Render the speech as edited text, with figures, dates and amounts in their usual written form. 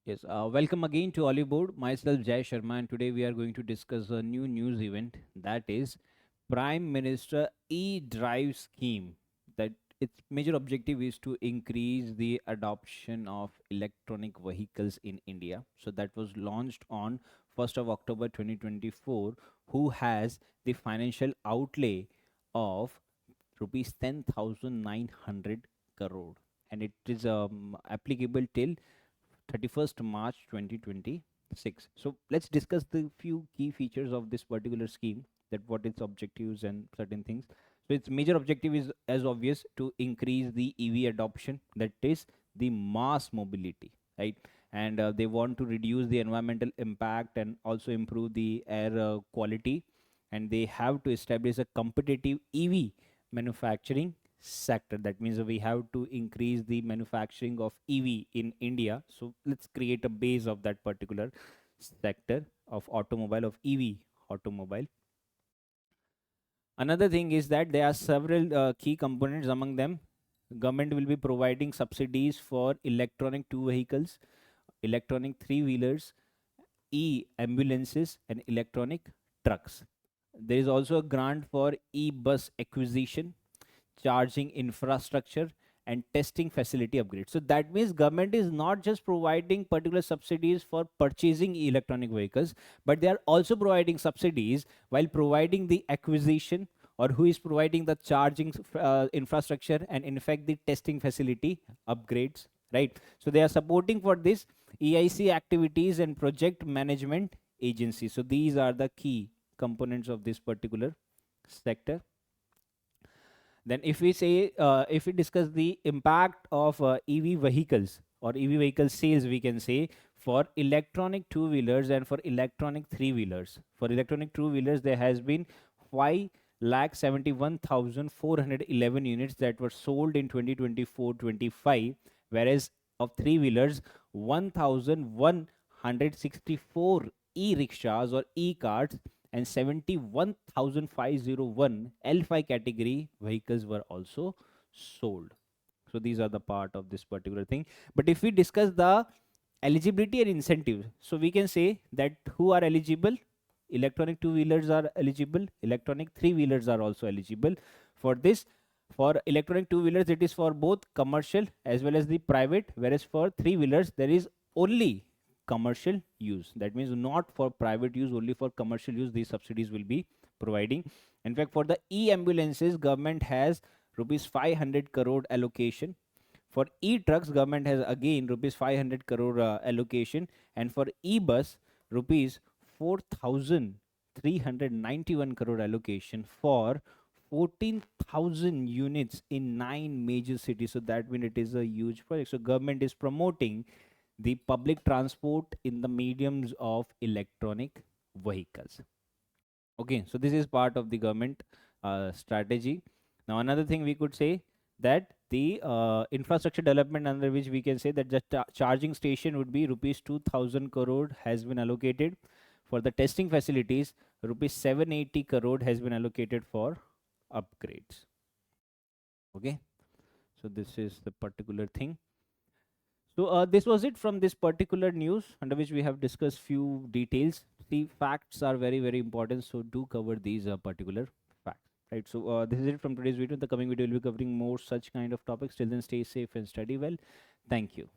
Yes, welcome again to Oliveboard. Myself Jai Sharma, and today we are going to discuss a new news event, that is Prime Minister e-Drive scheme. That its major objective is to increase the adoption of electronic vehicles in India. So that was launched on 1st of October 2024. Who has the financial outlay of rupees 10,900 crore, and it is applicable till 31st March 2026. So let's discuss the few key features of this particular scheme, that what its objectives and certain things. So its major objective is as obvious, to increase the EV adoption, that is the mass mobility, right? And they want to reduce the environmental impact and also improve the air quality, and they have to establish a competitive EV manufacturing sector. That means we have to increase the manufacturing of EV in India. So let's create a base of that particular sector of automobile, of EV automobile. Another thing is that there are several key components. Among them, government will be providing subsidies for electronic two vehicles, electronic three wheelers, e-ambulances, and electronic trucks. There is also a grant for e-bus acquisition, charging infrastructure, and testing facility upgrades. So that means government is not just providing particular subsidies for purchasing electronic vehicles, but they are also providing subsidies while providing the acquisition, or who is providing the charging infrastructure, and in fact the testing facility upgrades, right? So they are supporting for this EIC activities and project management agency. So these are the key components of this particular sector. Then if we say, if we discuss the impact of EV vehicles or EV vehicle sales, we can say for electronic two wheelers and for electronic three wheelers. For electronic two wheelers, there has been 5,71,411 units that were sold in 2024-25, whereas of three wheelers, 1,164 e-rickshaws or e-carts and 71,501 L5 category vehicles were also sold. So these are the part of this particular thing. But if we discuss the eligibility and incentive, so we can say that who are eligible: electronic two wheelers are eligible, electronic three wheelers are also eligible for this. For electronic two wheelers, it is for both commercial as well as the private, whereas for three wheelers there is only commercial use. That means not for private use, only for commercial use these subsidies will be providing. In fact, for the e-ambulances, government has rupees 500 crore allocation. For e-trucks, government has again rupees 500 crore allocation, and for e-bus, rupees 4,391 crore allocation for 14,000 units in 9 major cities. So that means it is a huge project. So government is promoting the public transport in the mediums of electronic vehicles. Okay, so this is part of the government strategy. Now another thing we could say, that the infrastructure development, under which we can say that the charging station would be rupees 2,000 crore has been allocated. For the testing facilities, rupees 780 crore has been allocated for upgrades. Okay, so this is the particular thing. So this was it from this particular news, under which we have discussed few details. The facts are very, very important, so do cover these particular facts, right? So this is it from today's video. In the coming video, we'll be covering more such kind of topics. Till then, stay safe and study well. Thank you.